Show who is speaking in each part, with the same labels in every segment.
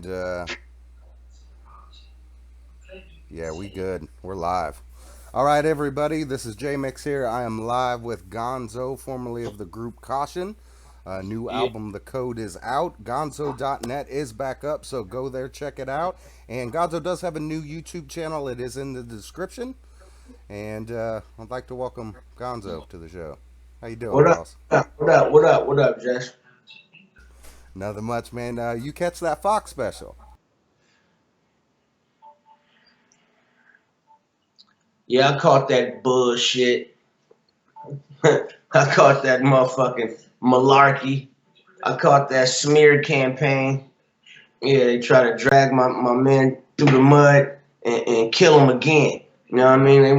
Speaker 1: And yeah, we good. We're live. All right, everybody. This is Jmix here. I am live with Gonzoe, formerly of the group Caution. New
Speaker 2: Yeah.
Speaker 1: album, The Code, is out. Gonzoe.net is back up, so go there, check it out. And Gonzoe does have a new YouTube channel. It is in the description. And I'd like to welcome Gonzoe to the show. How you doing,
Speaker 2: What up?
Speaker 1: boss?
Speaker 2: What up? What up? What up, Jess?
Speaker 1: Nothing much, man. You catch that Fox special?
Speaker 2: Yeah, I caught that bullshit. I caught that motherfucking malarkey. I caught that smear campaign. Yeah, they try to drag my man through the mud and kill him again. You know what I mean? They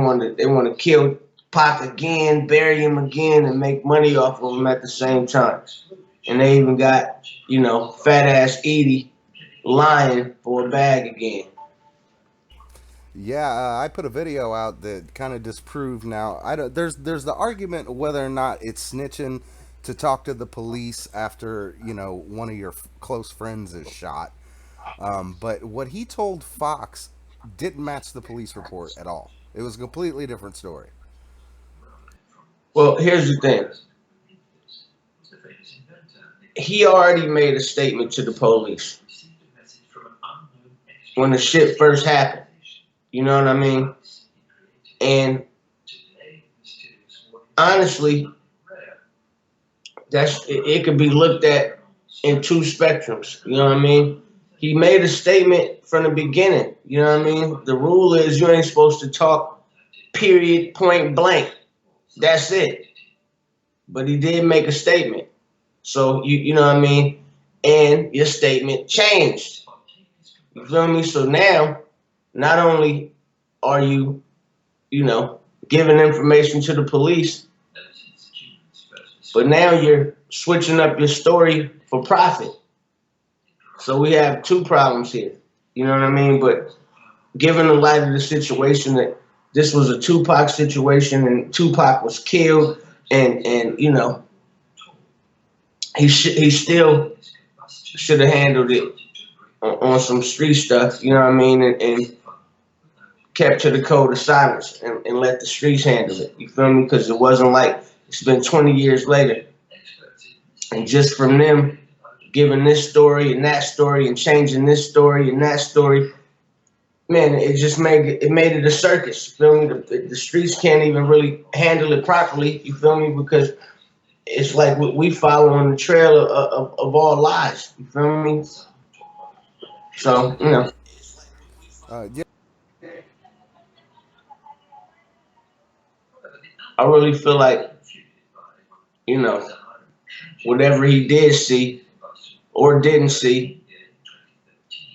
Speaker 2: want to kill Pac again, bury him again, and make money off of him at the same time. And they even got fat ass e.d.i lying for a bag again.
Speaker 1: Yeah, I put a video out that kind of disproved. Now, I don't. There's the argument whether or not it's snitching to talk to the police after one of your close friends is shot. But what he told Fox didn't match the police report at all. It was a completely different story.
Speaker 2: Well, here's the thing. He already made a statement to the police when the shit first happened. You know what I mean? And honestly, it could be looked at in two spectrums. You know what I mean? He made a statement from the beginning. You know what I mean? The rule is you ain't supposed to talk, period, point blank. That's it. But he did make a statement. So you know what I mean? And your statement changed. You feel me? So now, not only are you giving information to the police, but now you're switching up your story for profit. So we have two problems here. You know what I mean? But given the light of the situation that this was a Tupac situation and Tupac was killed and he still should have handled it on some street stuff, you know what I mean, and kept to the code of silence and let the streets handle it. You feel me? Because it wasn't like it's been 20 years later, and just from them giving this story and that story and changing this story and that story, man, it just made it a circus. You feel me? The streets can't even really handle it properly. You feel me? Because it's like we following the trail of all lies. You feel me? So
Speaker 1: Yeah,
Speaker 2: I really feel like you know whatever he did see or didn't see,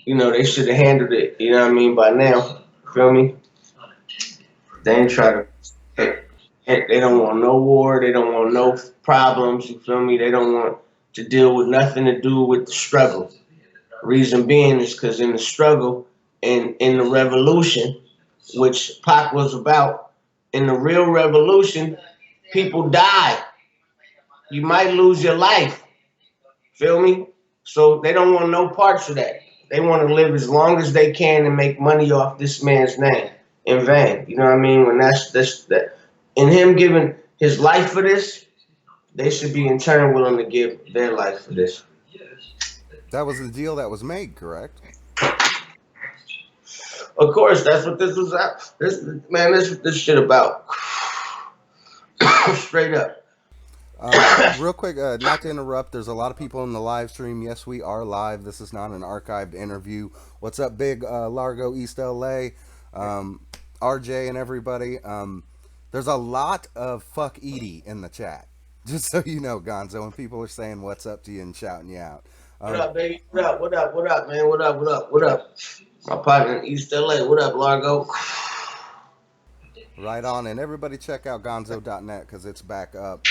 Speaker 2: they should have handled it. You know what I mean? By now, you feel me? They ain't try to. They don't want no war. They don't want no problems. You feel me? They don't want to deal with nothing to do with the struggle. Reason being is because in the struggle and in the revolution, which Pac was about, in the real revolution, people die. You might lose your life. Feel me? So they don't want no parts of that. They want to live as long as they can and make money off this man's name in vain. You know what I mean? When that's that, and him giving his life for this, they should be in turn willing to give their life for this.
Speaker 1: that was the deal that was made, correct?
Speaker 2: Of course, that's what this was. This man, this shit about. Straight up.
Speaker 1: Real quick, not to interrupt, there's a lot of people in the live stream. Yes, we are live. This is not an archived interview. What's up, big Largo, East LA, RJ, and everybody? There's a lot of fuck Edie in the chat. Just so you know, Gonzo, when people are saying what's up to you and shouting you out.
Speaker 2: What
Speaker 1: Um,
Speaker 2: up, baby? What up? What up? What up, man? What up? What up? What up? My partner in East LA. What up, Largo?
Speaker 1: right on, and everybody check out Gonzo.net because it's back up.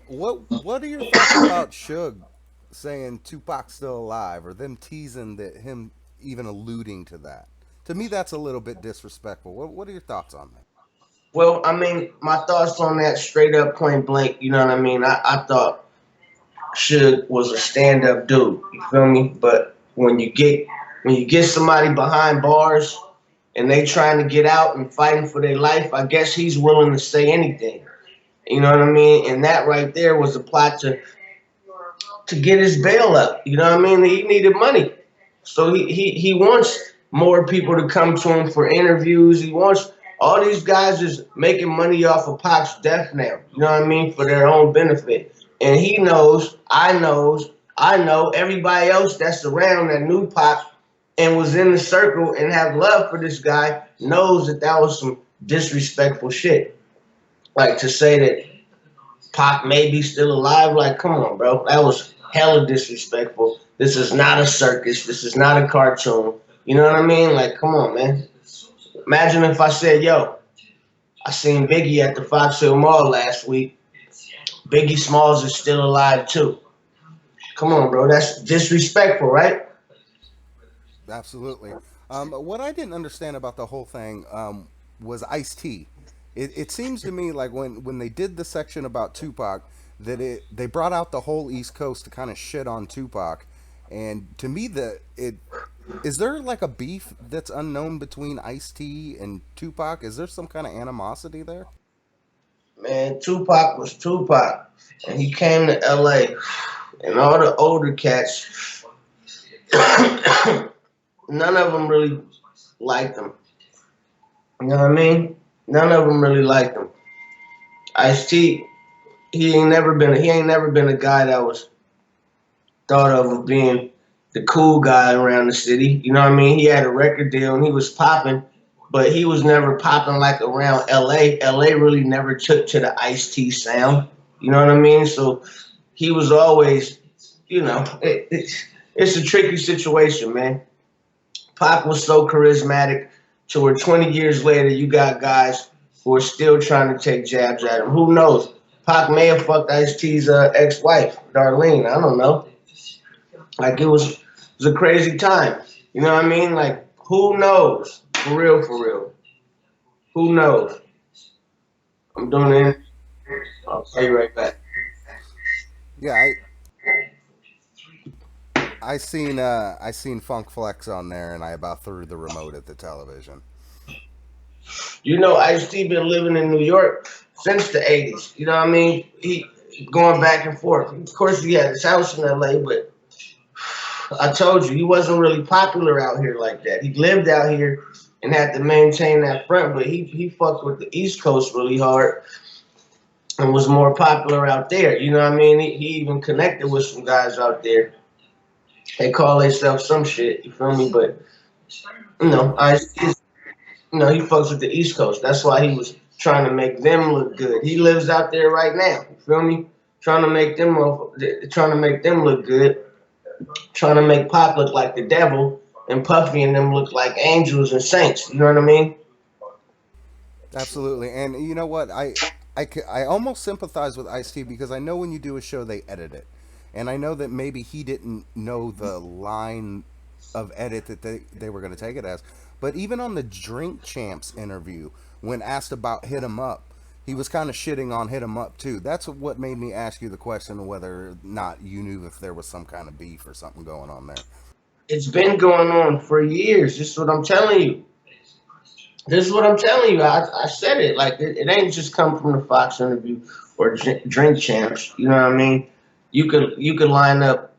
Speaker 1: What are your thoughts about Suge saying Tupac's still alive, or them teasing that him even alluding to that? To me, that's a little bit disrespectful. What are your thoughts on that?
Speaker 2: Well, I mean, my thoughts on that straight up point blank, you know what I mean? I thought Suge was a stand up dude, you feel me? But when you get when you get somebody behind bars and they trying to get out and fighting for their life, I guess he's willing to say anything. You know what I mean? And that right there was a plot to get his bail up. You know what I mean? He needed money. So he wants more people to come to him for interviews. He wants all these guys is making money off of Pac's death now. You know what I mean? For their own benefit. And he I know, everybody else that's around that knew Pac and was in the circle and have love for this guy knows that that was some disrespectful shit. Like to say that Pac may be still alive. Like, come on, bro. That was hella disrespectful. This is not a circus. This is not a cartoon. You know what I mean? Like, come on, man. Imagine if I said, yo, I seen Biggie at the Fox Hill Mall last week. Biggie Smalls is still alive, too. Come on, bro. That's disrespectful, right?
Speaker 1: Absolutely. What I didn't understand about the whole thing was Ice T. It seems to me like when they did the section about Tupac, that they brought out the whole East Coast to kind of shit on Tupac, and to me the it is there like a beef that's unknown between Ice T and Tupac? Is there some kind of animosity there?
Speaker 2: Man, Tupac was Tupac. And he came to LA. And all the older cats, none of them really liked him. You know what I mean? None of them really liked him. Ice T, he ain't never been a guy that was thought of as being the cool guy around the city. You know what I mean? He had a record deal and he was popping, but he was never popping like around LA. LA really never took to the Ice T sound. You know what I mean? So he was always, it's a tricky situation, man. Pac was so charismatic to where 20 years later you got guys who are still trying to take jabs at him. Who knows? Pac may have fucked Ice T's ex-wife, Darlene. I don't know. Like it was a crazy time. You know what I mean? Like who knows? For real, for real. Who knows? I'm doing it. I'll tell you right back.
Speaker 1: Yeah, I seen Funk Flex on there, and I about threw the remote at the television.
Speaker 2: You know, Ice T been living in New York since the '80s. You know what I mean? He going back and forth. Of course, he had his house in LA, but I told you he wasn't really popular out here like that. He lived out here and had to maintain that front, but he fucked with the East Coast really hard and was more popular out there. You know what I mean? He even connected with some guys out there. They call themselves some shit. You feel me? But Ice T, he fucks with the East Coast. That's why he was trying to make them look good. He lives out there right now. You feel me? Trying to make them look good. Trying to make Pop look like the devil, and Puffy and them look like angels and saints. You know what I mean?
Speaker 1: Absolutely, and you know what? I almost sympathize with Ice T because I know when you do a show, they edit it, and I know that maybe he didn't know the line of edit that they were going to take it as. But even on the Drink Champs interview, when asked about Hit 'em Up, he was kind of shitting on Hit 'em Up too. That's what made me ask you the question of whether or not you knew if there was some kind of beef or something going on there.
Speaker 2: It's been going on for years. This is what I'm telling you. This is what I'm telling you. I said it. Like it ain't just come from the Fox interview or Drink Champs. You know what I mean? You could line up.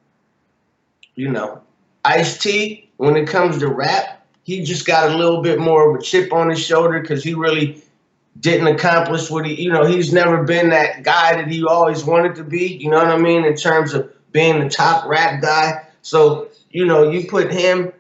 Speaker 2: You know, Ice T when it comes to rap, he just got a little bit more of a chip on his shoulder because he really didn't accomplish what he's never been that guy that he always wanted to be, you know what I mean, in terms of being the top rap guy. So, you put him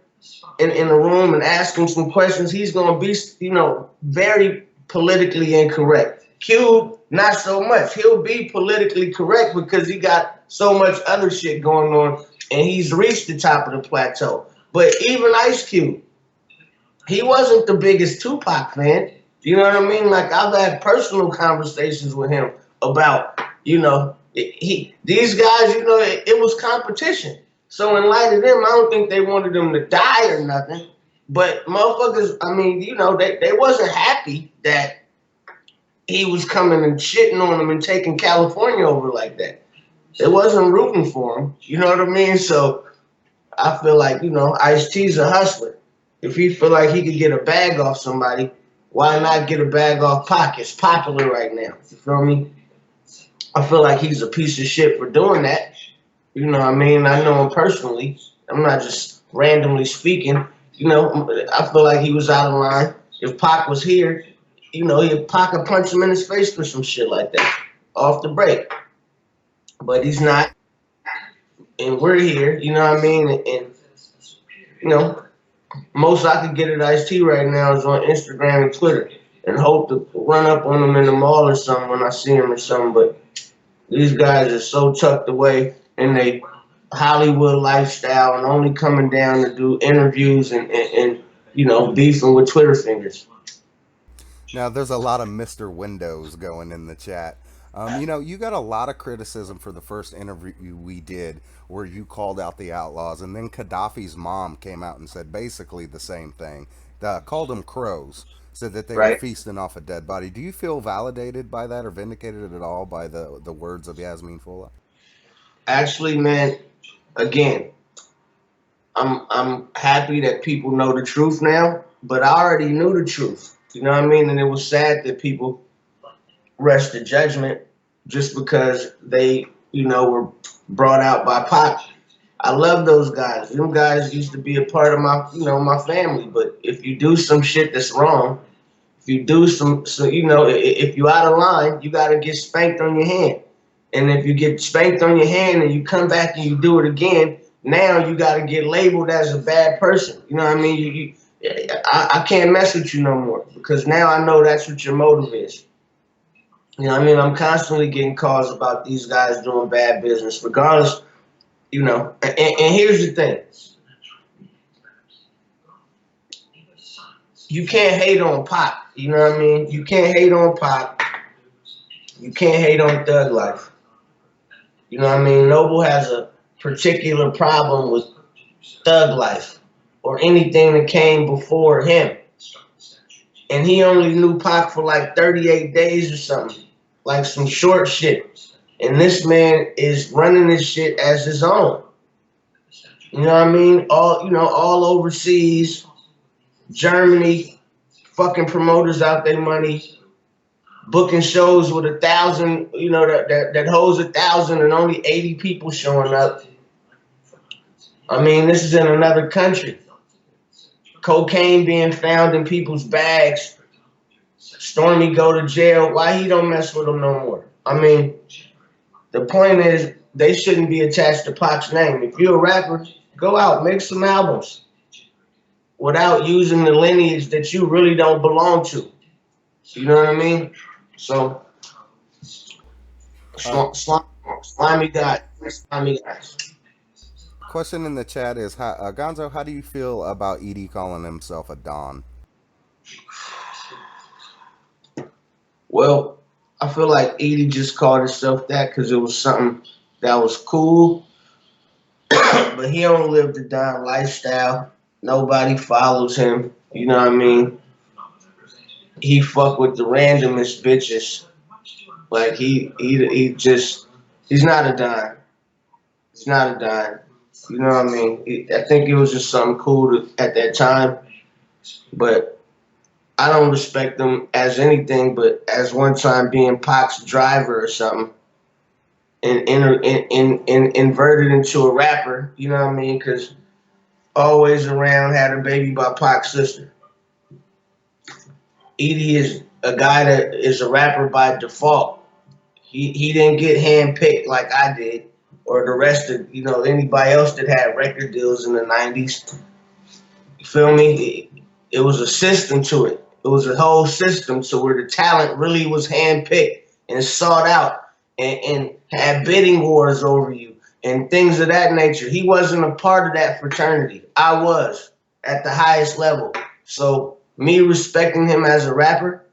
Speaker 2: in a room and ask him some questions, he's going to be, very politically incorrect. Cube, not so much. He'll be politically correct because he got so much other shit going on and he's reached the top of the plateau. But even Ice Cube, he wasn't the biggest Tupac fan. You know what I mean? Like I've had personal conversations with him about, these guys, it was competition. So in light of them, I don't think they wanted them to die or nothing. But motherfuckers, I mean, they wasn't happy that he was coming and shitting on them and taking California over like that. They wasn't rooting for him. You know what I mean? So I feel like, Ice-T's a hustler. If he feel like he could get a bag off somebody, why not get a bag off Pac? It's popular right now. You feel me? I feel like he's a piece of shit for doing that. You know what I mean? I know him personally. I'm not just randomly speaking. I feel like he was out of line. If Pac was here, Pac could punch him in his face for some shit like that off the break. But he's not, and we're here. You know what I mean? And you know, most I could get at Ice-T right now is on Instagram and Twitter, and hope to run up on him in the mall or something when I see him or something. But these guys are so tucked away in they Hollywood lifestyle and only coming down to do interviews and beefing with Twitter fingers.
Speaker 1: Now, there's a lot of Mr. Windows going in the chat. You got a lot of criticism for the first interview we did where you called out the outlaws, and then Gaddafi's mom came out and said basically the same thing. Called them crows, said that they were
Speaker 2: Right?
Speaker 1: feasting off a dead body. Do you feel validated by that or vindicated at all by the words of Yasmin Fula?
Speaker 2: Actually, man, again, I'm happy that people know the truth now, but I already knew the truth. You know what I mean? And it was sad that people rushed to judgment just because they, were brought out by Pac. I love those guys. Them guys used to be a part of my family. But if you do some shit that's wrong, if you do if you out of line, you got to get spanked on your hand. And if you get spanked on your hand and you come back and you do it again, now you got to get labeled as a bad person. You know what I mean? I can't mess with you no more because now I know that's what your motive is. You know what I mean? I'm constantly getting calls about these guys doing bad business, regardless, And here's the thing. You can't hate on Pac. You know what I mean? You can't hate on Pac. You can't hate on Thug Life. You know what I mean? Noble has a particular problem with Thug Life or anything that came before him. And he only knew Pac for like 38 days or something, like some short shit. And this man is running this shit as his own. You know what I mean? All overseas, Germany, fucking promoters out their money, booking shows with 1,000, that holds 1,000 and only 80 people showing up. I mean, this is in another country. Cocaine being found in people's bags. Stormy go to jail. Why he don't mess with them no more? I mean, the point is they shouldn't be attached to Pac's name. If you're a rapper, go out, make some albums without using the lineage that you really don't belong to. You know what I mean? So,
Speaker 1: Uh,
Speaker 2: slimy guy, slimy guys.
Speaker 1: Question in the chat is, Gonzo, how do you feel about E.d.i calling himself a Don?
Speaker 2: Well, I feel like e.d.i just called himself that because it was something that was cool, but he don't live the Don lifestyle. Nobody follows him. You know what I mean? He fuck with the randomest bitches. Like he's not a Don. He's not a Don. You know what I mean? I think it was just something cool at that time, but I don't respect him as anything but as one time being Pac's driver or something and inverted into a rapper. You know what I mean? Because always around had a baby by Pac's sister. E.d.i is a guy that is a rapper by default. He didn't get handpicked like I did or the rest of anybody else that had record deals in the 90s. You feel me? It was a system to it. It was a whole system to where the talent really was handpicked and sought out and had bidding wars over you and things of that nature. He wasn't a part of that fraternity. I was at the highest level. So me respecting him as a rapper,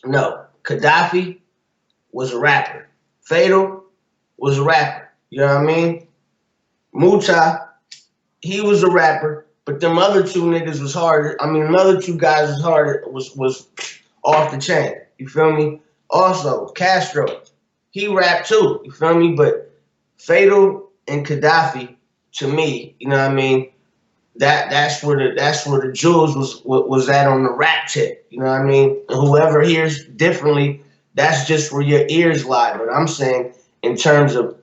Speaker 2: no. Gaddafi was a rapper. Fatal was a rapper. You know what I mean? Muta, he was a rapper, but them other two niggas was harder. I mean, them other two guys was harder, was off the chain. You feel me? Also, Castro, he rapped too. You feel me? But Fatal and Gaddafi to me. You know what I mean? That's where the jewels was at on the rap tip. You know what I mean? And whoever hears differently, that's just where your ears lie. But I'm saying in terms of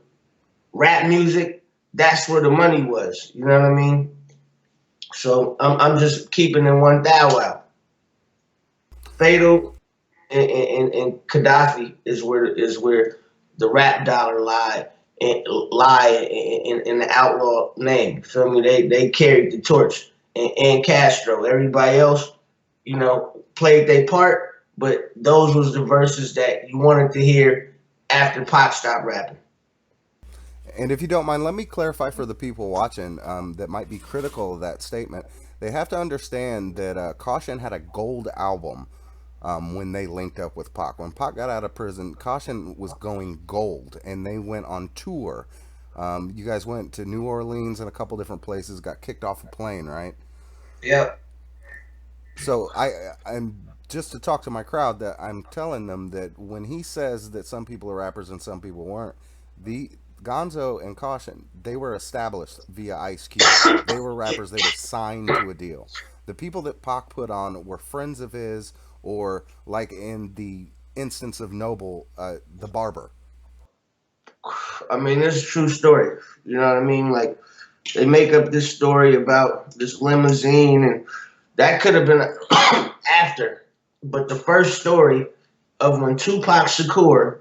Speaker 2: rap music, that's where the money was. You know what I mean? So I'm just keeping it 1,000. Fatal and Gaddafi is where the rap dollar lie in the outlaw name. You feel me? They carried the torch, and Castro. Everybody else, played their part, but those was the verses that you wanted to hear after Pac stopped rapping.
Speaker 1: And if you don't mind, let me clarify for the people watching that might be critical of that statement. They have to understand that Caution had a gold album when they linked up with Pac. When Pac got out of prison, Caution was going gold, and they went on tour. You guys went to New Orleans and a couple different places, got kicked off a plane, right?
Speaker 2: Yep.
Speaker 1: So I'm just to talk to my crowd that I'm telling them that when he says that some people are rappers and some people weren't, the Gonzo and Caution, they were established via Ice Cube. They were rappers. They were signed to a deal. The people that Pac put on were friends of his, or like in the instance of Noble, the barber.
Speaker 2: I mean, it's a true story. You know what I mean? Like they make up this story about this limousine, and that could have been after. But the first story of when Tupac Shakur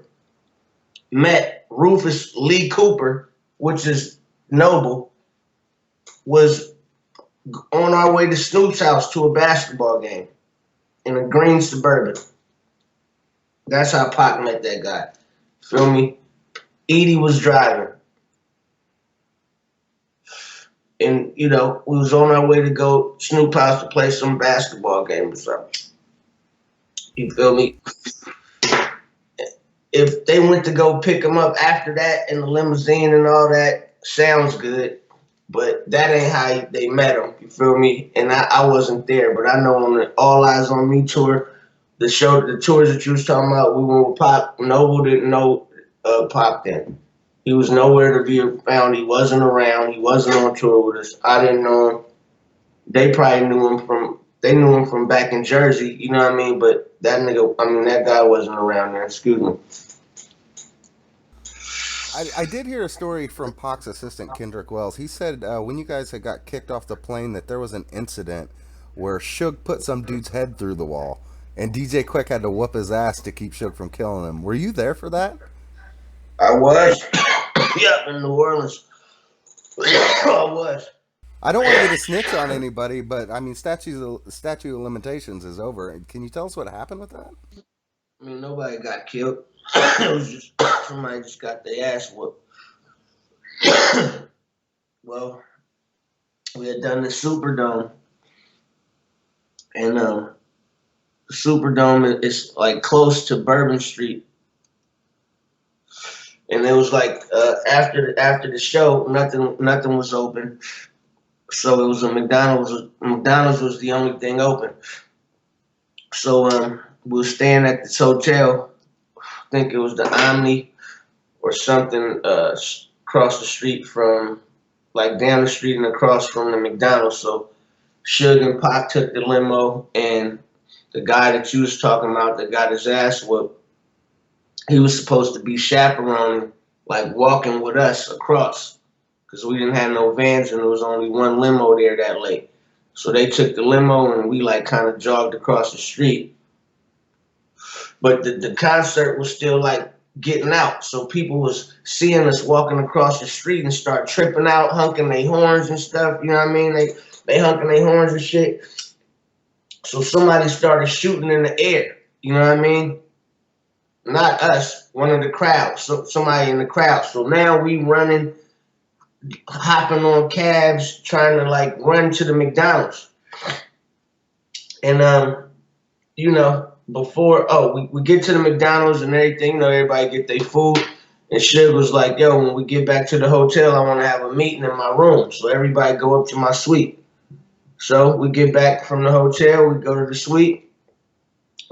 Speaker 2: met Rufus Lee Cooper, which is Noble, was on our way to Snoop's house to a basketball game in a green Suburban. That's how Pac met that guy. Feel me? E.d.i was driving. And, we was on our way to go Snoop House to play some basketball game or something. You feel me? If they went to go pick him up after that in the limousine and all that, sounds good. But that ain't how they met him. You feel me? And I wasn't there, but I know on the All Eyes on Me tour, the tours that you was talking about, we went with Pop. Noble didn't know Pop then. He was nowhere to be found. He wasn't around. He wasn't on tour with us. I didn't know him. They probably knew him from. They knew him from back in Jersey. You know what I mean? But that guy wasn't around there. Excuse me.
Speaker 1: I did hear a story from Pac's assistant Kendrick Wells. He said when you guys had got kicked off the plane that there was an incident where Suge put some dude's head through the wall, and DJ Quick had to whoop his ass to keep Suge from killing him. Were you there for that?
Speaker 2: I was. Yep, in New Orleans. I was.
Speaker 1: I don't want to get a snitch on anybody, but I mean, statute of limitations is over. Can you tell us what happened with that?
Speaker 2: I mean, nobody got killed. It was just somebody just got their ass whooped. Well, we had done the Superdome, and the Superdome is like close to Bourbon Street, and it was like after the show, nothing was open, so it was a McDonald's. McDonald's was the only thing open. So we were staying at this hotel. I think it was the Omni or something across the street from, like down the street and across from the McDonald's. So Suge and Pac took the limo, and the guy that you was talking about that got his ass whooped, he was supposed to be chaperoning, like walking with us across, because we didn't have no vans and there was only one limo there that late. So they took the limo and we like kind of jogged across the street. But the concert was still like getting out. So people was seeing us walking across the street and start tripping out, honking their horns and stuff. You know what I mean? They honking their horns and shit. So somebody started shooting in the air. You know what I mean? Not us, one of the crowd. So somebody in the crowd. So now we running, hopping on cabs, trying to like run to the McDonald's. And before we get to the McDonald's and everything, everybody get their food. And Suge was like, yo, when we get back to the hotel, I want to have a meeting in my room. So everybody go up to my suite. So we get back from the hotel, we go to the suite.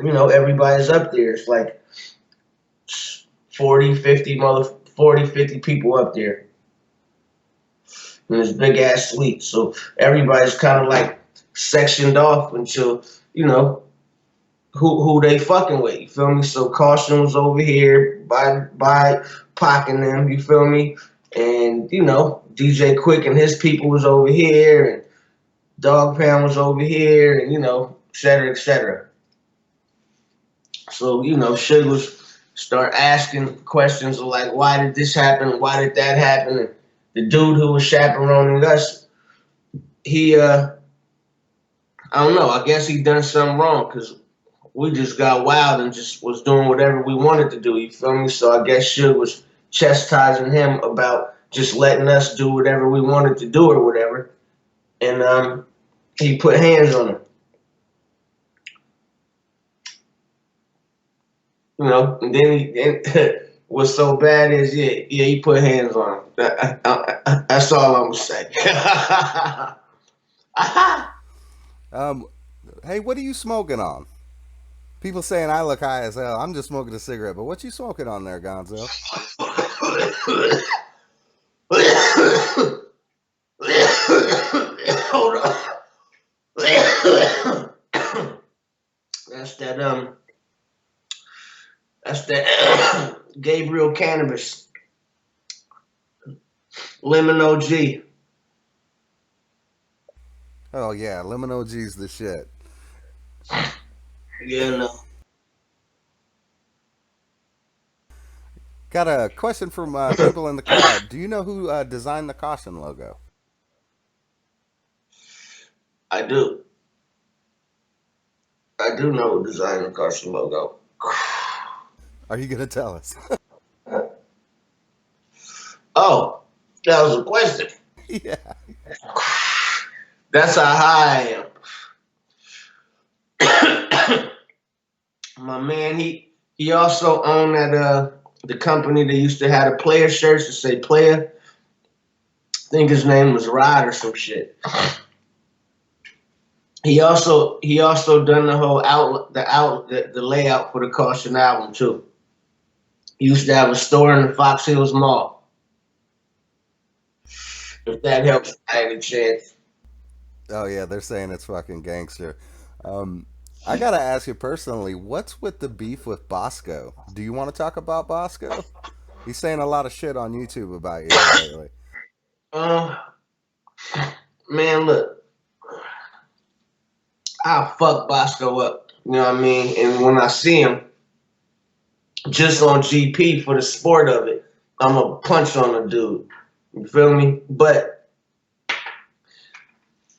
Speaker 2: Everybody's up there. It's like 40, 50 people up there. in this big ass suite. So everybody's kind of like sectioned off until you know who they fucking with. You feel me? So Caution was over here by Pac and them. You feel me? And DJ Quick and his people was over here, and Dog Pound was over here, and et cetera, et cetera. So Suge was start asking questions like, why did this happen? Why did that happen? And the dude who was chaperoning us, he I don't know. I guess he done something wrong because we just got wild and just was doing whatever we wanted to do. You feel me? So I guess Suge was chastising him about just letting us do whatever we wanted to do or whatever. And he put hands on him. And then what's so bad is he put hands on him. That's all I'm gonna say.
Speaker 1: Um, hey, what are you smoking on? People saying I look high as hell. I'm just smoking a cigarette, but what you smoking on there, Gonzo?
Speaker 2: Hold on. That's that Gabriel cannabis. Lemon OG.
Speaker 1: Oh yeah, lemon OG's the shit.
Speaker 2: Yeah, no.
Speaker 1: Got a question from people in the crowd. Do you know who designed the Caution logo?
Speaker 2: I do. I do know who designed the Carson logo.
Speaker 1: Are you gonna tell us?
Speaker 2: Oh, that was a question.
Speaker 1: Yeah.
Speaker 2: That's how high I am. My man, he also owned that the company that used to have the player shirts that say player. I think his name was Rod or some shit. He also done the whole the layout for the Caution album too. He used to have a store in the Fox Hills Mall. If that helps by any chance.
Speaker 1: Oh yeah, they're saying it's fucking gangster. Um, I gotta ask you personally, what's with the beef with Bosko? Do you want to talk about Bosko? He's saying a lot of shit on YouTube about you lately.
Speaker 2: Uh, man, look, I'll fuck Bosco up. You know what I mean? And when I see him, just on GP for the sport of it, I'm a punch on the dude. You feel me? But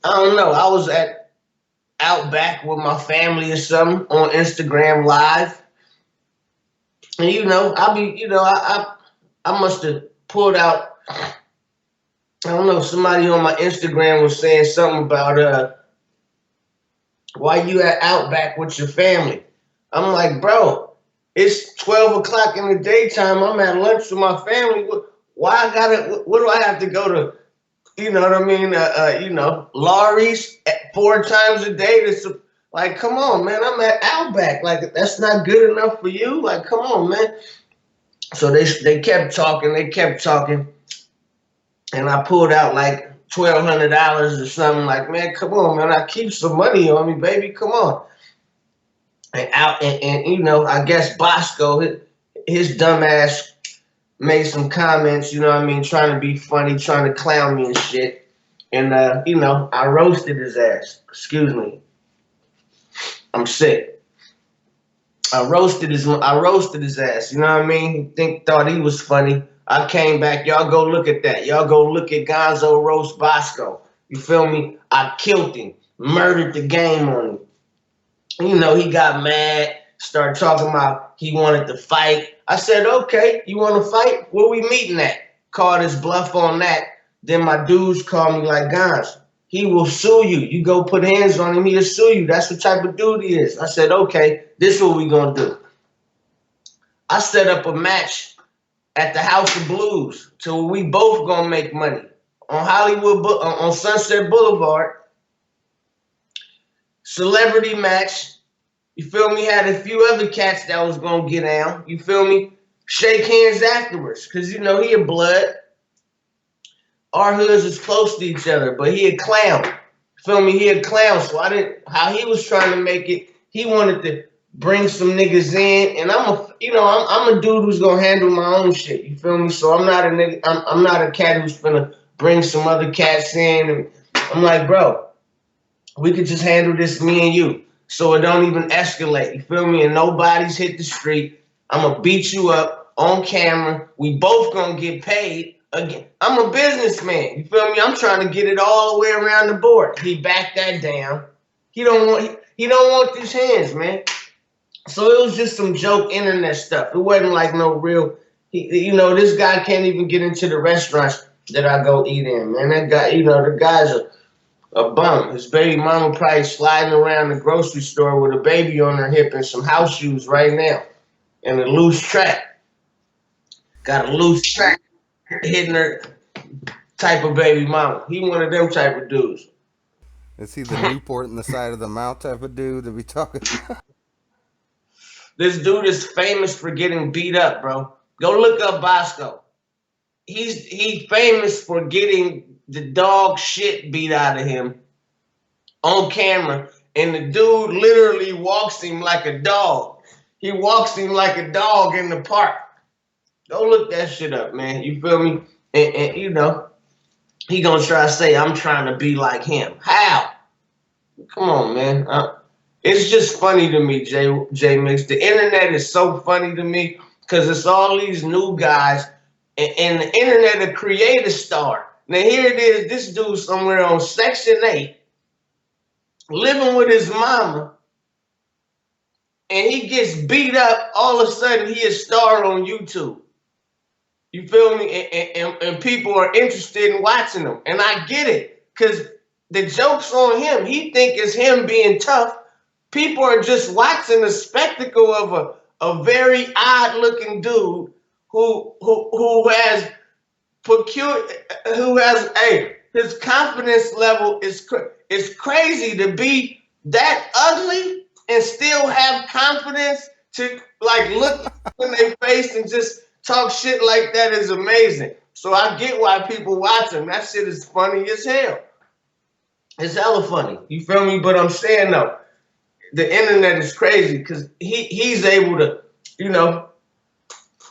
Speaker 2: I don't know. I was out back with my family or something on Instagram Live, and I'll be, I must have pulled out. I don't know. Somebody on my Instagram was saying something about why you at Outback with your family? I'm like, bro, it's 12 o'clock in the daytime. I'm at lunch with my family. Why I gotta? What do I have to go to? You know what I mean? Laurie's 4 times a day. Like, come on, man. I'm at Outback. Like, that's not good enough for you. Like, come on, man. So they kept talking. They kept talking, and I pulled out like $1,200 or something. Like, man, come on, man. I keep some money on me, baby. Come on. And I guess Bosco, his dumb ass made some comments, trying to be funny, trying to clown me and shit. And I roasted his ass. Excuse me. I'm sick. I roasted his ass, you know what I mean? Thought he was funny. I came back, y'all go look at that. Y'all go look at Gonzo roast Bosco. You feel me? I killed him, murdered the game on him. He got mad, started talking about he wanted to fight. I said, okay, you want to fight? Where we meeting at? Called his bluff on that. Then my dudes called me like, guys, he will sue you. You go put hands on him, he'll sue you. That's what type of dude he is. I said, okay, this is what we going to do. I set up a match at the House of Blues till we both going to make money. On Sunset Boulevard, celebrity match. You feel me? Had a few other cats that was gonna get down. You feel me? Shake hands afterwards, cause he a blood. our hoods is close to each other, but he a clown. Feel me? He a clown. So I didn't. How he was trying to make it. He wanted to bring some niggas in, and I'm a dude who's gonna handle my own shit. You feel me? So I'm not a nigga. I'm not a cat who's gonna bring some other cats in, and I'm like, bro, we could just handle this, me and you, so it don't even escalate. You feel me? And nobody's hit the street. I'm gonna beat you up on camera. We both gonna get paid. Again, I'm a businessman. You feel me? I'm trying to get it all the way around the board. He backed that down. He don't want these hands, man. So it was just some joke internet stuff. It wasn't like no real. This guy can't even get into the restaurants that I go eat in, man. That guy, the guy's a bum. His baby mama probably sliding around the grocery store with a baby on her hip and some house shoes right now, and a loose track. Got a loose track hitting her type of baby mama. He one of them type of dudes.
Speaker 1: Is he the Newport in the side of the mouth type of dude that we talking?
Speaker 2: This dude is famous for getting beat up, bro. Go look up Boskoe. He's famous for getting the dog shit beat out of him on camera, and the dude literally walks him like a dog. He walks him like a dog in the park. Go look that shit up, man. You feel me? And he gonna try to say I'm trying to be like him. How? Come on, man. It's just funny to me, Jmix. The internet is so funny to me because it's all these new guys, and the internet a create a star. Now here it is, this dude somewhere on Section 8, living with his mama, and he gets beat up. All of a sudden, he is a star on YouTube. You feel me? And people are interested in watching him. And I get it, because the joke's on him. He think it's him being tough. People are just watching the spectacle of a very odd looking dude who has his confidence level is crazy to be that ugly and still have confidence to like look in their face and just talk shit like that is amazing. So I get why people watch him. That shit is funny as hell. It's hella funny. You feel me? But I'm saying though, the internet is crazy because he's able to, you know,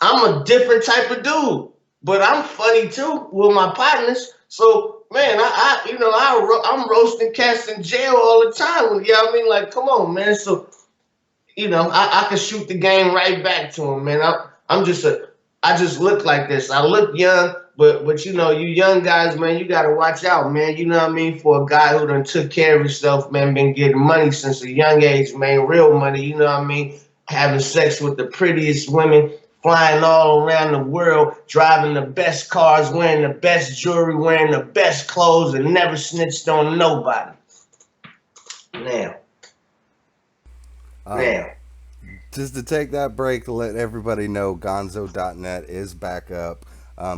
Speaker 2: I'm a different type of dude, but I'm funny too with my partners. So man, I'm roasting cats in jail all the time. You know what I mean? Like, come on, man. So I can shoot the game right back to him, man. I just look like this. I look young, but you young guys, man, you gotta watch out, man. You know what I mean? For a guy who done took care of himself, man, been getting money since a young age, man, real money. You know what I mean? Having sex with the prettiest women, flying all around the world, driving the best cars, wearing the best jewelry, wearing the best clothes, and never snitched on nobody. Now,
Speaker 1: Um,
Speaker 2: now.
Speaker 1: just to take that break to let everybody know, Gonzoe.net is back up.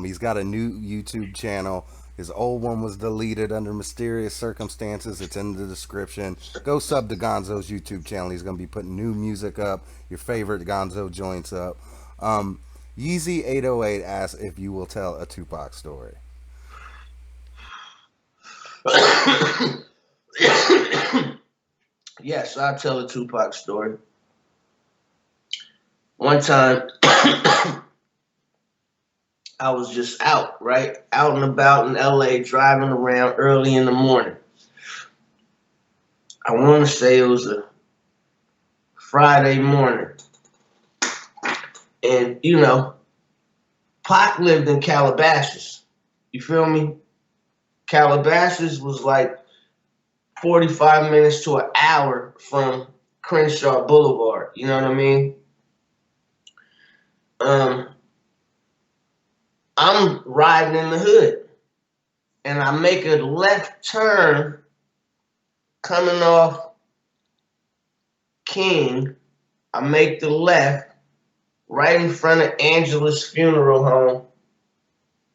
Speaker 1: He's got a new YouTube channel. His old one was deleted under mysterious circumstances. It's in the description. Go sub to Gonzo's YouTube channel. He's going to be putting new music up, your favorite Gonzoe joints up. Um, Yeezy808 asks if you will tell a Tupac story.
Speaker 2: Yes, I'll tell a Tupac story. One time, I was just out, right? Out and about in LA, driving around early in the morning. I want to say it was a Friday morning. And, Pac lived in Calabasas. You feel me? Calabasas was like 45 minutes to an hour from Crenshaw Boulevard. You know what I mean? I'm riding in the hood, and I make a left turn coming off King. I make the left right in front of Angela's funeral home.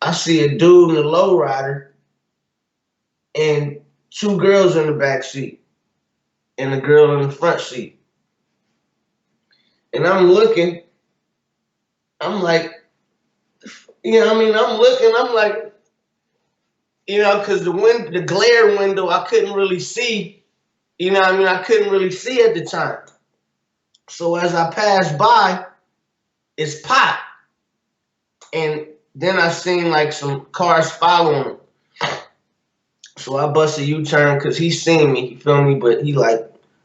Speaker 2: I see a dude in the lowrider and two girls in the back seat and a girl in the front seat. And I'm looking, I'm like, I'm looking, I'm like, because the glare window I couldn't really see. You know what I mean? I couldn't really see at the time. So as I passed by, it's pop, and then I seen like some cars following him. So I bust a U-turn because he seen me, you feel me? But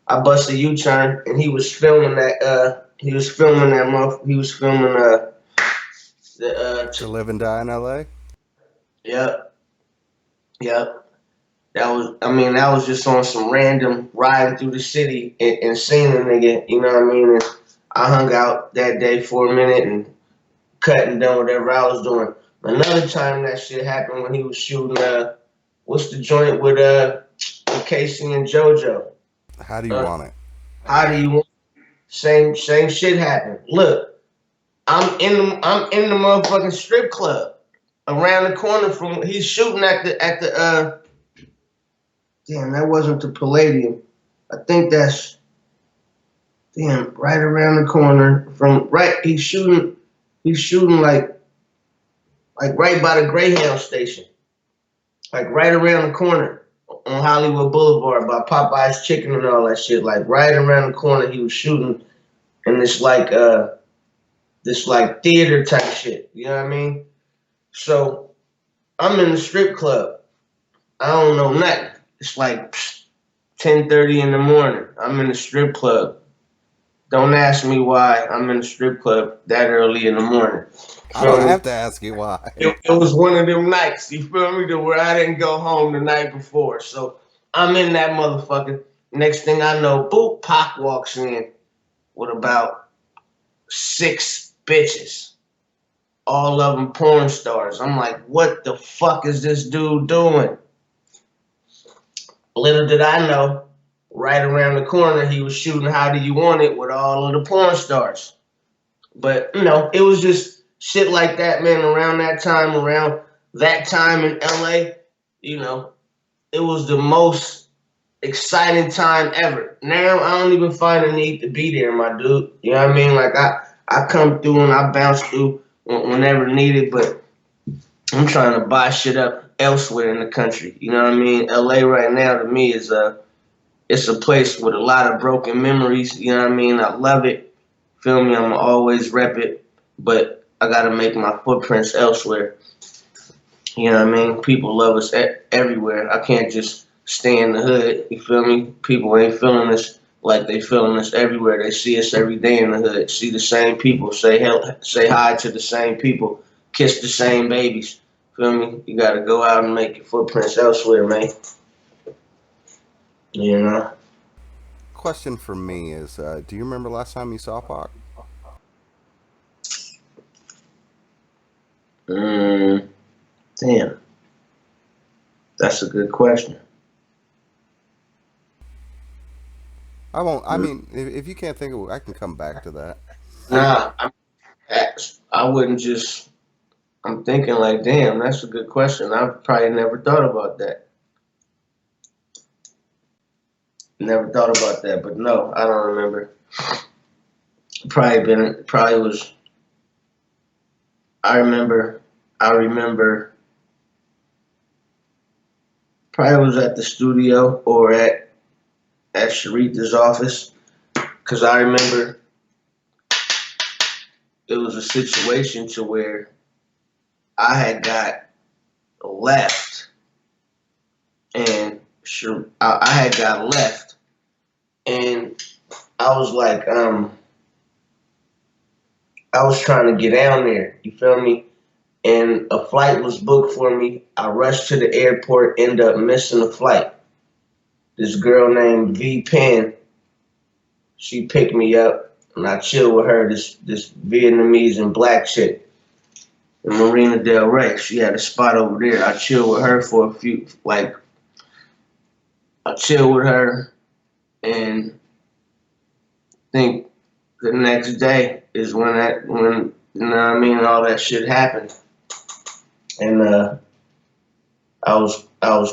Speaker 2: I bust a U-turn and he was filming the
Speaker 1: To live and die in LA?
Speaker 2: yep, yep. That was just on some random riding through the city and seeing a nigga, you know what I mean? And I hung out that day for a minute and cut and done whatever I was doing. Another time that shit happened when he was shooting, what's the joint with Casey and JoJo?
Speaker 1: How do you
Speaker 2: Uh,
Speaker 1: want it?
Speaker 2: how do you want? Same shit happened. Look, I'm in the motherfucking strip club around the corner from he's shooting at the damn, that wasn't the Palladium. I think that's damn right around the corner from right he's shooting like right by the Greyhound station. Like right around the corner on Hollywood Boulevard by Popeye's Chicken and all that shit. Like right around the corner he was shooting in this like theater type shit. You know what I mean? So I'm in the strip club. I don't know nothing. It's like 10:30 in the morning. I'm in the strip club. Don't ask me why I'm in the strip club that early in the morning.
Speaker 1: I don't
Speaker 2: Feel me?
Speaker 1: have to ask you why.
Speaker 2: It was one of them nights, you feel me, to where I didn't go home the night before. So I'm in that motherfucker. Next thing I know, boop, Pac walks in with about 6 bitches. All of them porn stars. I'm like, what the fuck is this dude doing? Little did I know, right around the corner, he was shooting How Do You Want It with all of the porn stars. But, it was just shit like that, man, around that time in LA, you know, it was the most exciting time ever. Now I don't even find a need to be there, my dude. You know what I mean? Like I come through and I bounce through whenever needed, but I'm trying to buy shit up elsewhere in the country. You know what I mean? LA right now to me is it's a place with a lot of broken memories. You know what I mean? I love it. Feel me? I'ma always rep it, but I gotta make my footprints elsewhere. You know what I mean? People love us everywhere. I can't just stay in the hood. You feel me? People ain't feeling us like they feeling us everywhere. They see us every day in the hood. See the same people. Say hi to the same people. Kiss the same babies. Feel me? You gotta go out and make your footprints elsewhere, man. You know?
Speaker 1: Question for me is, do you remember last time you saw Pac?
Speaker 2: Mm, damn, that's a good question.
Speaker 1: I won't. I mean, if you can't think of it, I can come back to that.
Speaker 2: Nah, I wouldn't just. I'm thinking like, damn, that's a good question. I've probably never thought about that. Never thought about that, but no, I don't remember. Probably was. I remember. I remember. Probably was at the studio or at Sharitha's office, because I remember it was a situation to where I had got left, and I had got left, and I was like, I was trying to get down there. You feel me? And a flight was booked for me. I rushed to the airport, end up missing the flight. This girl named V Pen, she picked me up, and I chilled with her. This Vietnamese and black chick in Marina Del Rey. She had a spot over there. I chilled with her for a few, like I chilled with her, and think the next day is when you know what I mean, all that shit happened. And I was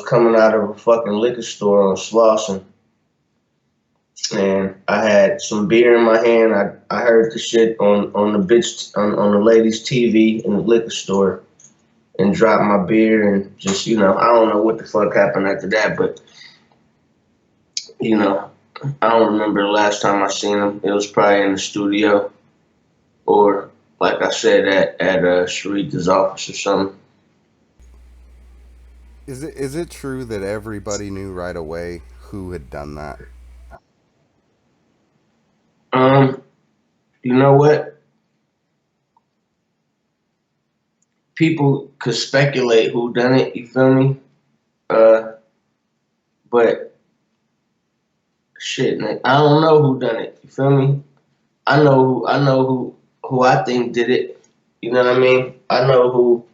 Speaker 2: coming out of a fucking liquor store on Slauson, and I had some beer in my hand. I heard the shit on the bitch on the lady's TV in the liquor store, and dropped my beer and just, I don't know what the fuck happened after that, but you know, I don't remember the last time I seen him. It was probably in the studio or, like I said, at Sharita's office or something.
Speaker 1: Is it true that everybody knew right away who had done that?
Speaker 2: Um, you know what? People could speculate who done it. You feel me? Uh, but shit, man, I don't know who done it. You feel me? I know who I think did it. You know what I mean? I know who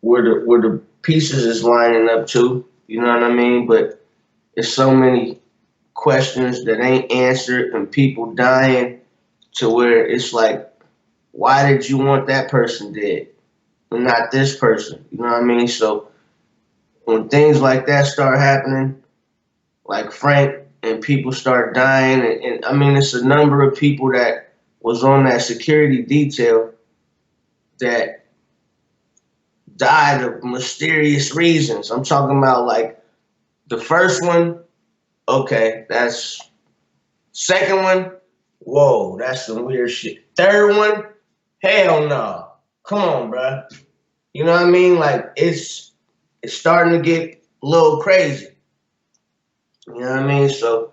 Speaker 2: where the pieces is lining up to. You know what I mean? But there's so many questions that ain't answered and people dying to where it's like, why did you want that person dead and not this person? You know what I mean? So when things like that start happening, like Frank, and people start dying, and I mean, it's a number of people that was on that security detail that died of mysterious reasons. I'm talking about like the first one, okay, that's second one, whoa, that's some weird shit. Third one, hell no. Come on, bruh. You know what I mean? Like it's starting to get a little crazy. You know what I mean? So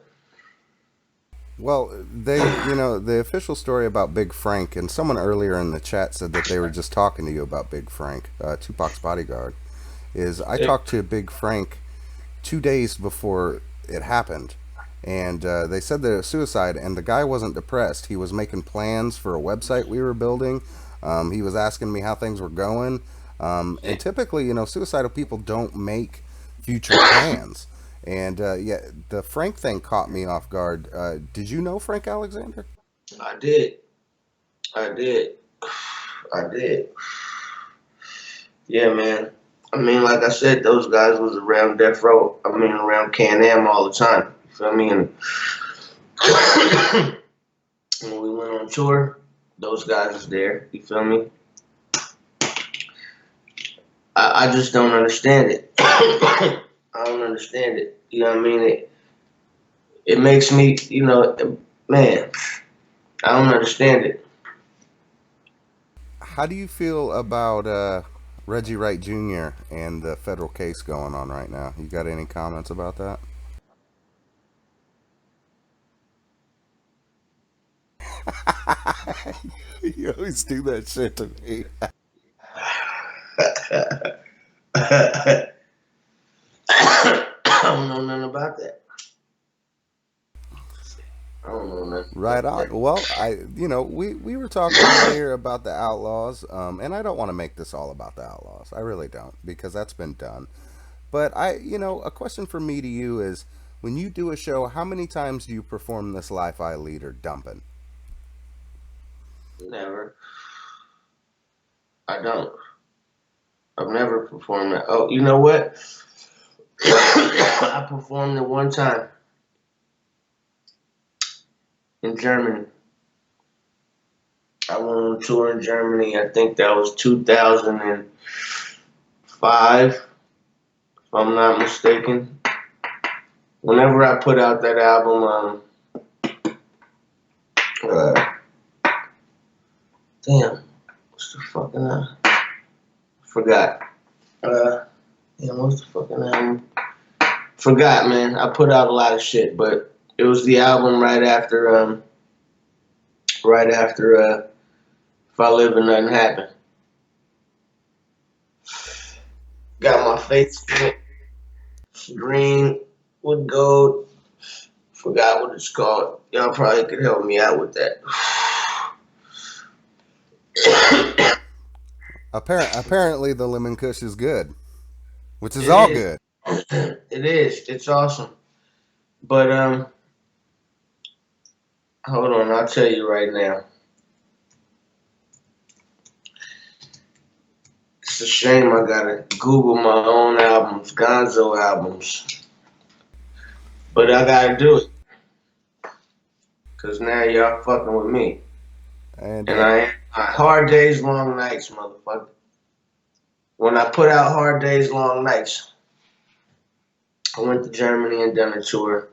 Speaker 1: Well, the official story about Big Frank, and someone earlier in the chat said that they were just talking to you about Big Frank, Tupac's bodyguard. Is I
Speaker 2: yeah,
Speaker 1: talked to Big Frank 2 days before it happened, and they said that it was suicide. And the guy wasn't depressed. He was making plans for a website we were building. He was asking me how things were going. And typically, suicidal people don't make future plans. And yeah, the Frank thing caught me off guard. Did you know Frank Alexander?
Speaker 2: I did. I did. I did. Yeah, man. I mean, like I said, those guys was around Death Row. I mean, around Can-Am all the time. You feel me? And when we went on tour, those guys was there. You feel me? I just don't understand it. I don't understand it. You know what I mean? It makes me, man, I don't understand it.
Speaker 1: How do you feel about Reggie Wright Jr. and the federal case going on right now? You got any comments about that? You always do that shit to me.
Speaker 2: I don't know nothing about that. I don't know nothing
Speaker 1: Right
Speaker 2: about
Speaker 1: on.
Speaker 2: that.
Speaker 1: Well, we were talking earlier about the Outlaws, and I don't want to make this all about the Outlaws. I really don't, because that's been done. But a question from me to you is, when you do a show, how many times do you perform this Life I Lead or Dumpin'?
Speaker 2: Never. I don't. I've never performed that. Oh, you know what? I performed it one time in Germany. I went on tour in Germany. I think that was 2005, if I'm not mistaken. Whenever I put out that album, uh, damn, what's the fucking forgot. Uh, damn, what's the fucking album? Forgot, man. I put out a lot of shit, but it was the album right after If I Live and Nothing Happen. Got my face green with gold. Forgot what it's called. Y'all probably could help me out with that.
Speaker 1: Apparently, the lemon kush is good, which is
Speaker 2: It
Speaker 1: all
Speaker 2: is.
Speaker 1: good.
Speaker 2: It is. It's awesome. But hold on, I'll tell you right now. It's a shame I gotta Google my own albums, Gonzoe albums. But I gotta do it. Cause now y'all fucking with me.
Speaker 1: And
Speaker 2: And I am hard days, long nights, motherfucker. when I put out Hard Days, Long Nights, I went to Germany and done a tour,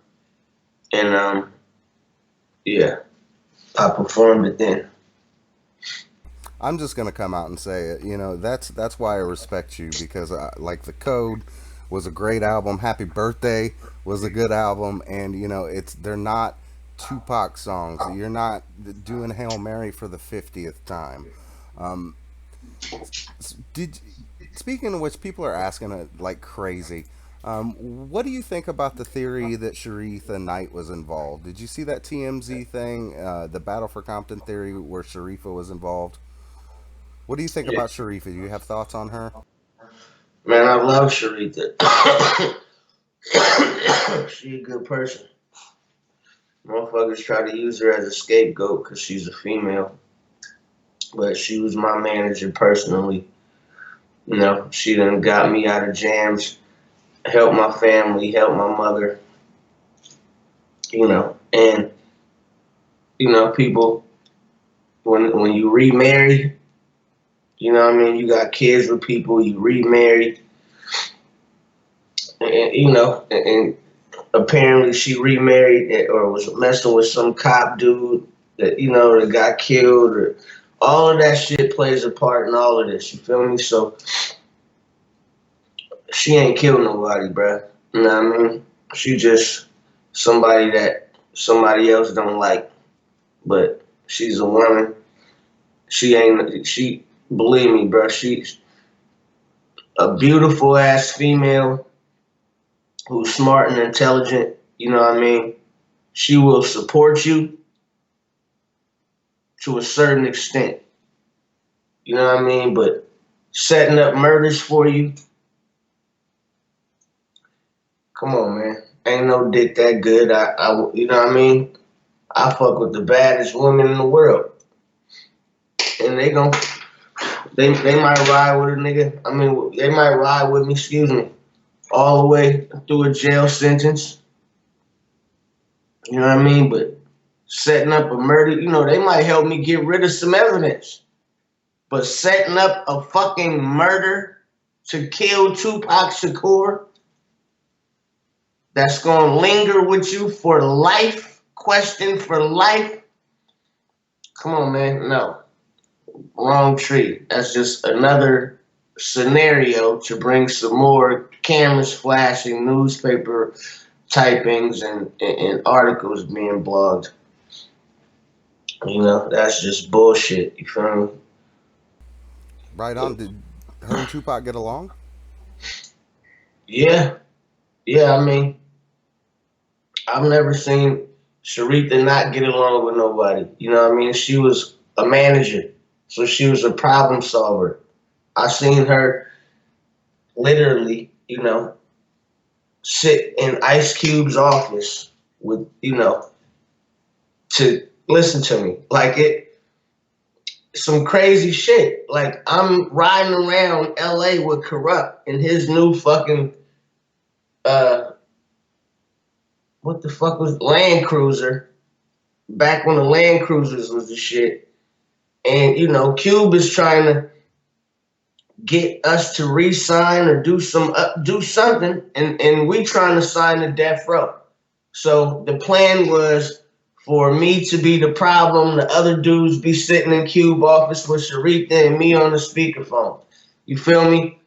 Speaker 2: and yeah, I performed it then.
Speaker 1: I'm just gonna come out and say it. You know, that's why I respect you because like the Code was a great album. Happy Birthday was a good album, and you know it's they're not Tupac songs. You're not doing Hail Mary for the 50th time. Um, did speaking of which, people are asking it like crazy. What do you think about the theory that Sharitha Knight was involved? Did you see that TMZ thing, the Battle for Compton theory, where Sharifa was involved? What do you think
Speaker 2: Yeah.
Speaker 1: about Sharifa? Do you have thoughts on her?
Speaker 2: Man, I love Sharita. She a good person. Motherfuckers try to use her as a scapegoat because she's a female, but she was my manager personally. You know, she done got me out of jams, helped my family, helped my mother. You know, and you know, people when you remarry, you know what I mean, you got kids with people, you remarried, and you know, and apparently she remarried or was messing with some cop dude that you know that got killed or all of that shit plays a part in all of this. You feel me? So she ain't killed nobody, bruh. You know what I mean? She just somebody that somebody else don't like, but she's a woman. She ain't. She believe me, bruh. She's a beautiful ass female who's smart and intelligent. You know what I mean? She will support you to a certain extent. You know what I mean? But setting up murders for you, come on, man. Ain't no dick that good. You know what I mean? I fuck with the baddest woman in the world, and they might ride with a nigga. I mean, they might ride with me. Excuse me, all the way through a jail sentence. You know what I mean? But setting up a murder, you know, they might help me get rid of some evidence. But setting up a fucking murder to kill Tupac Shakur, that's gonna linger with you for life, question for life. Come on, man. No. Wrong tree. That's just another scenario to bring some more cameras flashing, newspaper typings, and articles being blogged. You know, that's just bullshit. You feel me?
Speaker 1: Right on. Did her and Tupac get along?
Speaker 2: Yeah. Yeah, I mean, I've never seen Sharitha not get along with nobody. You know what I mean? She was a manager, so she was a problem solver. I seen her literally, you know, sit in Ice Cube's office with, you know, to listen to me. Like some crazy shit. Like I'm riding around LA with Corrupt in his new fucking, uh, what the fuck was Land Cruiser, back when the Land Cruisers was the shit. And, you know, Cube is trying to get us to re-sign or do something, and we trying to sign the death row. So the plan was for me to be the problem, the other dudes be sitting in Cube office with Sharitha and me on the speakerphone. You feel me?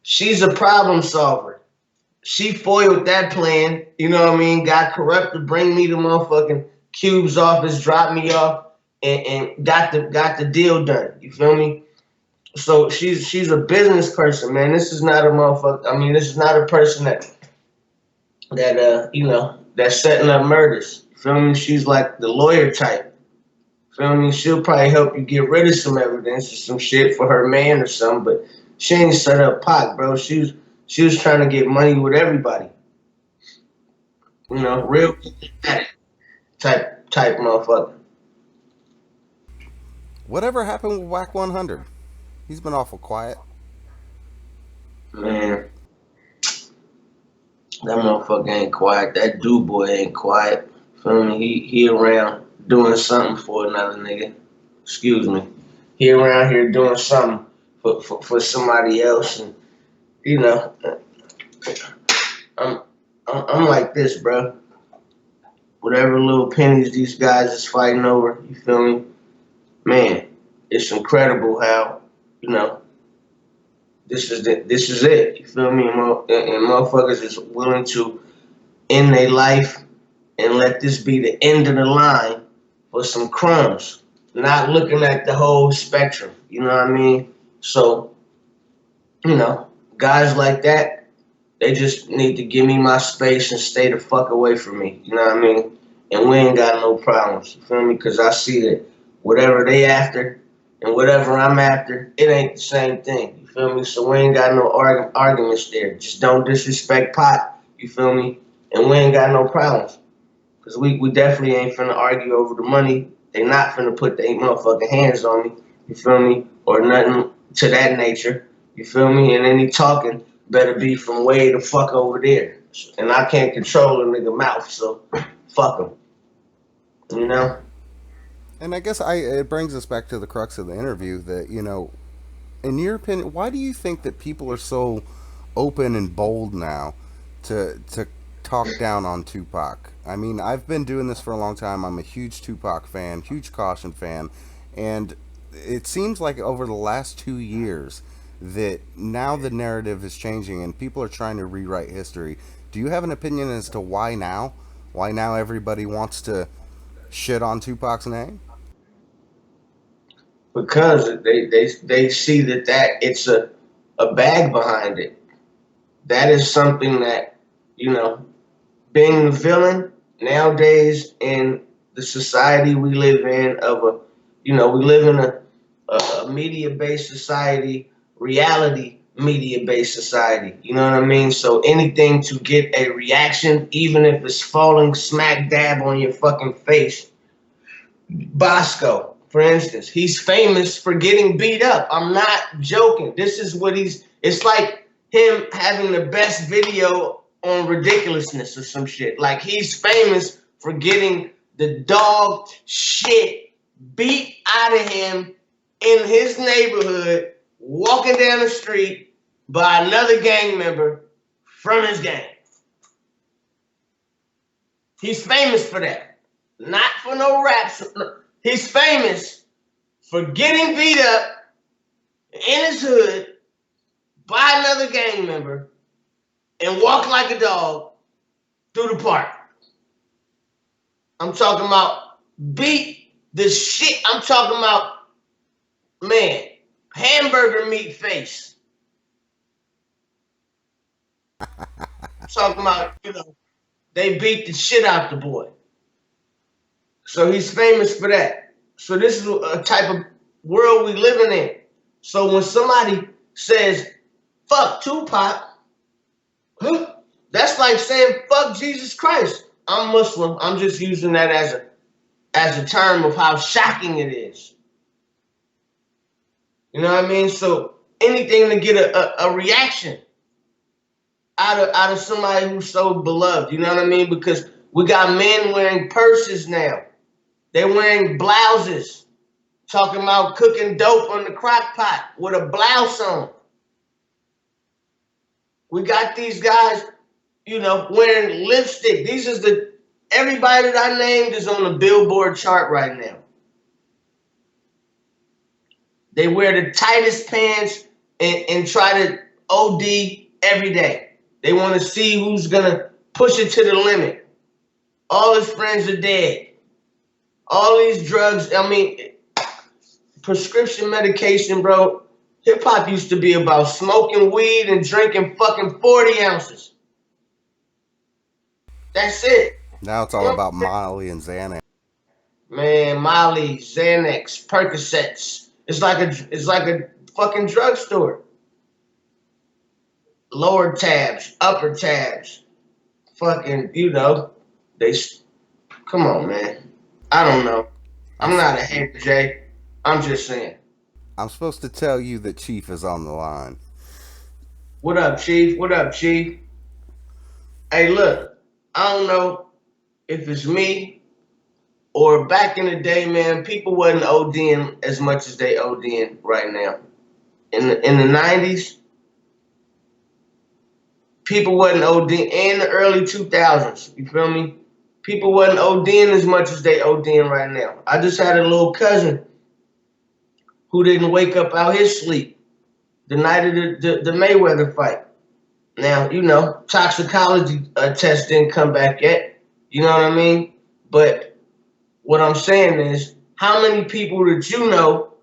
Speaker 2: She's a problem solver. She foiled that plan, you know what I mean? Got Corrupt to bring me to motherfucking Cube's office, drop me off, and got the deal done. You feel me? So she's a business person, man. This is not a motherfucker. I mean, this is not a person that you know, that's setting up murders. Feel me? She's like the lawyer type. Feel me? She'll probably help you get rid of some evidence or some shit for her man or something, but she ain't set up Pac, bro. She was trying to get money with everybody. You know, real type motherfucker.
Speaker 1: Whatever happened with Whack 100? He's been awful quiet.
Speaker 2: Man, that motherfucker ain't quiet. That dude boy ain't quiet. Feel me? He around doing something for another nigga. Excuse me. He around here doing something for somebody else, and you know, I'm I'm like this, bro. Whatever little pennies these guys is fighting over, you feel me? Man, it's incredible how you know this is it. You feel me? And motherfuckers is willing to end their life and let this be the end of the line for some crumbs. Not looking at the whole spectrum. You know what I mean? So you know, guys like that, they just need to give me my space and stay the fuck away from me. You know what I mean? And we ain't got no problems. You feel me? Because I see that whatever they after and whatever I'm after, it ain't the same thing. You feel me? So we ain't got no arguments there. Just don't disrespect pot. You feel me? And we ain't got no problems. Because we definitely ain't finna argue over the money. They not finna put their motherfucking hands on me. You feel me? Or nothing to that nature. You feel me? And any talking better be from way the fuck over there. And I can't control a nigga mouth, so fuck him. You know?
Speaker 1: And I guess it brings us back to the crux of the interview that, in your opinion, why do you think that people are so open and bold now to talk down on Tupac? I mean, I've been doing this for a long time. I'm a huge Tupac fan, huge Caution fan, and it seems like over the last 2 years that now the narrative is changing and people are trying to rewrite history. Do you have an opinion as to why now? Why now everybody wants to shit on Tupac's name?
Speaker 2: Because they see that it's a bag behind it. That is something that, you know, being the villain nowadays in the society we live in we live in a media based society, reality media based society. You know what I mean? So anything to get a reaction, even if it's falling smack dab on your fucking face. Boskoe, for instance, he's famous for getting beat up. I'm not joking. This is what it's like him having the best video on ridiculousness or some shit. Like he's famous for getting the dog shit beat out of him in his neighborhood, walking down the street by another gang member from his gang. He's famous for that. Not for no raps. He's famous for getting beat up in his hood by another gang member and walk like a dog through the park. I'm talking about beat the shit. I'm talking about, man, hamburger meat face. I'm talking about, they beat the shit out the boy. So he's famous for that. So this is a type of world we living in. So when somebody says, fuck Tupac, huh? That's like saying fuck Jesus Christ. I'm Muslim. I'm just using that as a term of how shocking it is. You know what I mean? So anything to get a reaction out of somebody who's so beloved. You know what I mean? Because we got men wearing purses now. They're wearing blouses, talking about cooking dope on the crock pot with a blouse on. We got these guys, wearing lipstick. Everybody that I named is on the Billboard chart right now. They wear the tightest pants and try to OD every day. They want to see who's gonna push it to the limit. All his friends are dead. All these drugs, prescription medication, bro. Hip hop used to be about smoking weed and drinking fucking 40 ounces. That's it.
Speaker 1: Now it's all about Molly and Xanax.
Speaker 2: Man, Molly, Xanax, Percocets. It's like a fucking drugstore. Lower tabs, upper tabs. Fucking, they come on, man. I don't know.
Speaker 1: I'm
Speaker 2: I'm not a hater, Jay. I'm just saying.
Speaker 1: I'm supposed to tell you that Chief is on the line.
Speaker 2: What up, Chief? What up, Chief? Hey, look, I don't know if it's me or back in the day, man, people wasn't ODing as much as they ODing right now. In the 90s, people wasn't ODing, and the early 2000s. You feel me? People wasn't ODing as much as they ODing right now. I just had a little cousin who didn't wake up out his sleep the night of the Mayweather fight. Now, toxicology test didn't come back yet. You know what I mean? But what I'm saying is, how many people did you know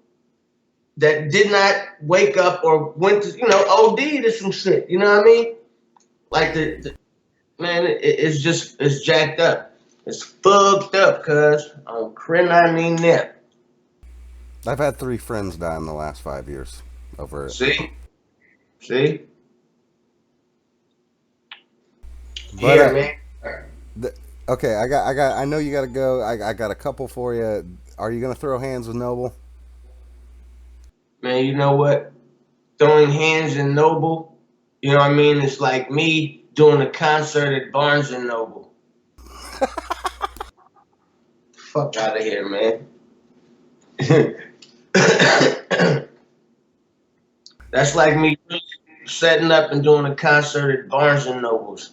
Speaker 2: that did not wake up or went to, OD to some shit? You know what I mean? Like man, it's jacked up. It's fucked up, cuz I'm crying there.
Speaker 1: I've had 3 friends die in the last 5 years over it.
Speaker 2: See? See?
Speaker 1: But
Speaker 2: Here, man.
Speaker 1: th- okay, I know you got to go. I got a couple for you. Are you gonna throw hands with Noble?
Speaker 2: Man, you know what? Throwing hands in Noble, you know what I mean? It's like me doing a concert at Barnes and Noble. Fuck out of here, man. That's like me setting up and doing a concert at Barnes and Nobles.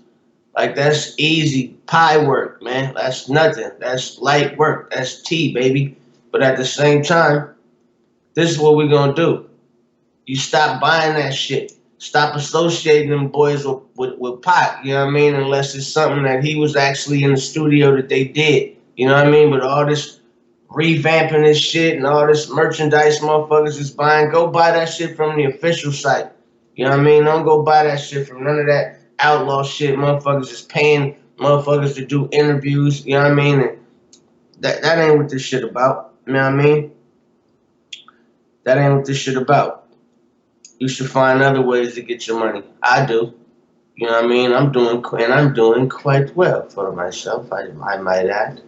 Speaker 2: Like that's easy pie work, man. That's nothing. That's light work. That's tea, baby. But at the same time, this is what we're gonna do. You stop buying that shit. Stop associating them boys with pot, you know what I mean? Unless it's something that he was actually in the studio that they did. You know what I mean? But all this revamping this shit and all this merchandise motherfuckers is buying, go buy that shit from the official site. You know what I mean? Don't go buy that shit from none of that outlaw shit. Motherfuckers is paying motherfuckers to do interviews, you know what I mean? And that ain't what this shit about. You know what I mean? That ain't what this shit about. You should find other ways to get your money. I do. You know what I mean? I'm doing quite well for myself, I might add.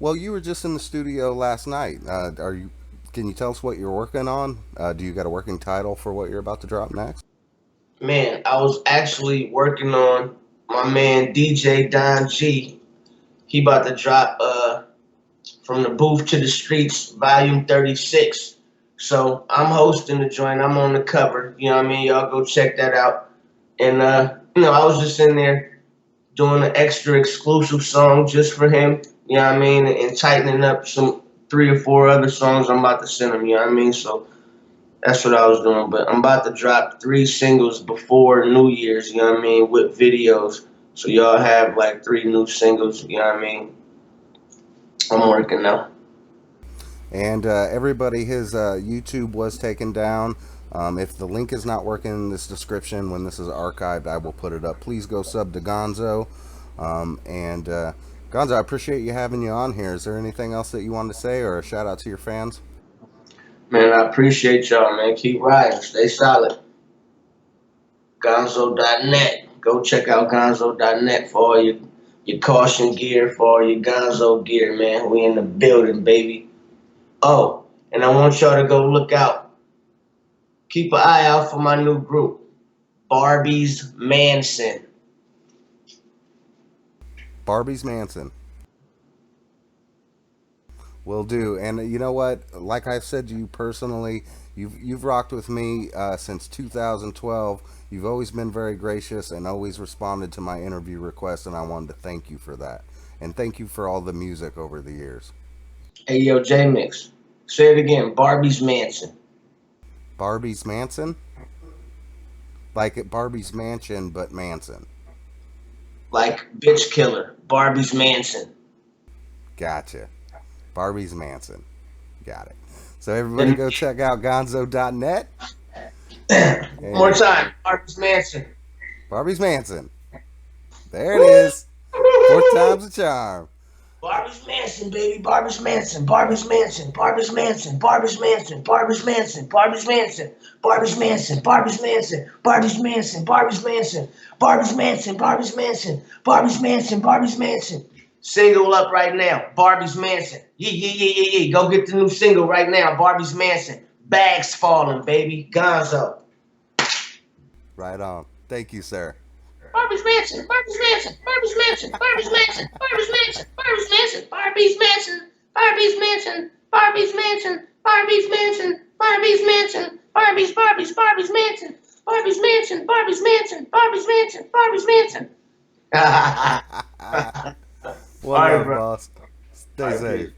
Speaker 1: Well, you were just in the studio last night. Are you? Can you tell us what you're working on? Do you got a working title for what you're about to drop next?
Speaker 2: Man, I was actually working on my man DJ Don G. He about to drop From the Booth to the Streets, Volume 36. So I'm hosting the joint. I'm on the cover. You know what I mean? Y'all go check that out. And I was just in there doing an extra exclusive song just for him. You know what I mean? And tightening up some 3 or 4 other songs I'm about to send him. You know what I mean? So that's what I was doing. But I'm about to drop 3 singles before New Year's. You know what I mean? With videos. So y'all have like 3 new singles. You know what I mean? I'm working now.
Speaker 1: And everybody, his YouTube was taken down. If the link is not working in this description when this is archived, I will put it up. Please go sub to Gonzo. And Gonzo, I appreciate you having you on here. Is there anything else that you wanted to say or a shout out to your fans?
Speaker 2: Man, I appreciate y'all, man. Keep riding. Stay solid. Gonzo.net. Go check out Gonzo.net for all your caution gear, for all your Gonzo gear, man. We in the building, baby. Oh, and I want y'all to go look out. Keep an eye out for my new group, Barbie's Manson.
Speaker 1: Barbie's Manson. Will do. And you know what? Like I said to you personally, you've rocked with me since 2012. You've always been very gracious and always responded to my interview requests, and I wanted to thank you for that. And thank you for all the music over the years.
Speaker 2: Hey, yo, Jmix. Say it again, Barbie's Manson.
Speaker 1: Barbie's Manson? Like at Barbie's Mansion, but Manson.
Speaker 2: Like bitch killer, Barbie's Manson.
Speaker 1: Gotcha. Barbie's Manson. Got it. So everybody
Speaker 2: And
Speaker 1: go check out gonzo.net.
Speaker 2: one more
Speaker 1: And
Speaker 2: time, Barbie's Manson.
Speaker 1: Barbie's Manson. There it
Speaker 2: Woo!
Speaker 1: is. Fourth time's a charm.
Speaker 2: Barbie's Manson, baby. Barbie's Manson. Barbie's Manson. Barbie's Manson. Barbie's Manson. Barbie's Manson. Barbie's Manson. Barbie's Manson. Barbie's Manson. Barbie's Manson. Barbie's Manson. Barbie's Manson. Barbie's Manson. Barbie's Manson. Barbie's Manson. Single up right now. Barbie's Manson. Yeah, yeah, yeah, yeah, yeah. Go get the new single right now. Barbie's Manson. Bags falling, baby. Gonzo.
Speaker 1: Right on. Thank you, sir.
Speaker 2: Barbie's Mansion, Barbie's Mansion, Barbie's Mansion, Barbie's Mansion, Barbie's Mansion, Barbie's Mansion, Barbie's Mansion, Barbie's Mansion, Barbie's Mansion, Barbie's Mansion, Barbie's Mansion, Barbie's mansion, Barbie's mansion, Barbie's mansion, Barbie's mansion, Barbie's mansion. All
Speaker 1: One
Speaker 2: right,
Speaker 1: love,
Speaker 2: bro.
Speaker 1: boss.
Speaker 2: All
Speaker 1: Stay
Speaker 2: right, peace.
Speaker 1: safe.